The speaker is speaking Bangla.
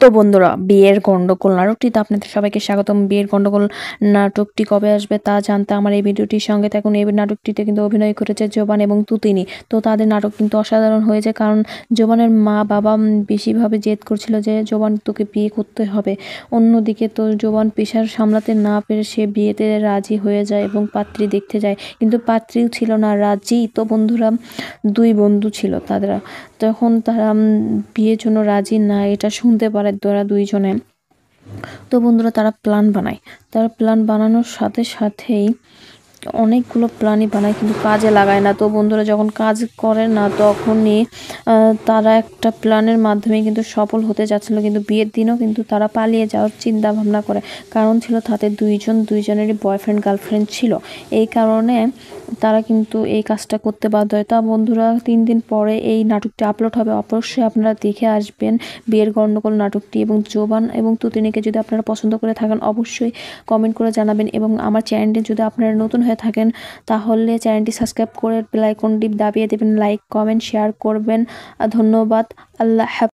তো বন্ধুরা, বিয়ের গন্ডগোল নাটকটিতে আপনাদের সবাইকে স্বাগতম। বিয়ের গন্ডগোল নাটকটি কবে আসবে তা জানতে আমার এই ভিডিওটির সঙ্গে থাকুন। এই নাটকটিতে কিন্তু অভিনয় করেছে জোবান এবং তুতিনি। তো তাদের নাটক কিন্তু অসাধারণ হয়েছে, কারণ জোবানের মা বাবা বেশিভাবে জেদ করছিল যে জোবান তোকে বিয়ে করতে হবে। অন্যদিকে তো জোবান প্রেশার সামলাতে না পেরে সে বিয়েতে রাজি হয়ে যায় এবং পাত্রী দেখতে যায়, কিন্তু পাত্রীও ছিল না রাজি। তো বন্ধুরা, দুই বন্ধু ছিল তারা, তখন তারা বিয়ের জন্য রাজি না এটা শুনতে পারে তারা দুইজনে। তো বন্ধুরা, তারা প্ল্যান বানায়। তারা প্ল্যান বানানোর সাথে সাথেই অনেকগুলো প্ল্যানই বানায়, কিন্তু কাজে লাগায় না। তো বন্ধুরা, যখন কাজ করে না তখনই তারা একটা প্ল্যানের মাধ্যমে কিন্তু সফল হতে যাচ্ছিল, কিন্তু বিয়ের দিনও কিন্তু তারা পালিয়ে যাওয়ার চিন্তা ভাবনা করে। কারণ ছিল তাদের দুইজনেরই বয়ফ্রেন্ড গার্লফ্রেন্ড ছিল। এই কারণে তারা কিন্তু এই কাজটা করতে বাধ্য হয়। তা বন্ধুরা, 3 দিন পরে এই নাটকটি আপলোড হবে, অবশ্যই আপনারা দেখে আসবেন বিয়ের গন্ডগোল নাটকটি। এবং জোবান এবং তুতিনিকে যদি আপনারা পছন্দ করে থাকেন অবশ্যই কমেন্ট করে জানাবেন। এবং আমার চ্যানেলটি যদি আপনারা নতুন হয়ে থাকেন তাহলে চ্যানেলটি সাবস্ক্রাইব করে বেল আইকনটি দাবিয়ে দেবেন, লাইক কমেন্ট শেয়ার করবেন। ধন্যবাদ। আল্লাহ হাফেজ।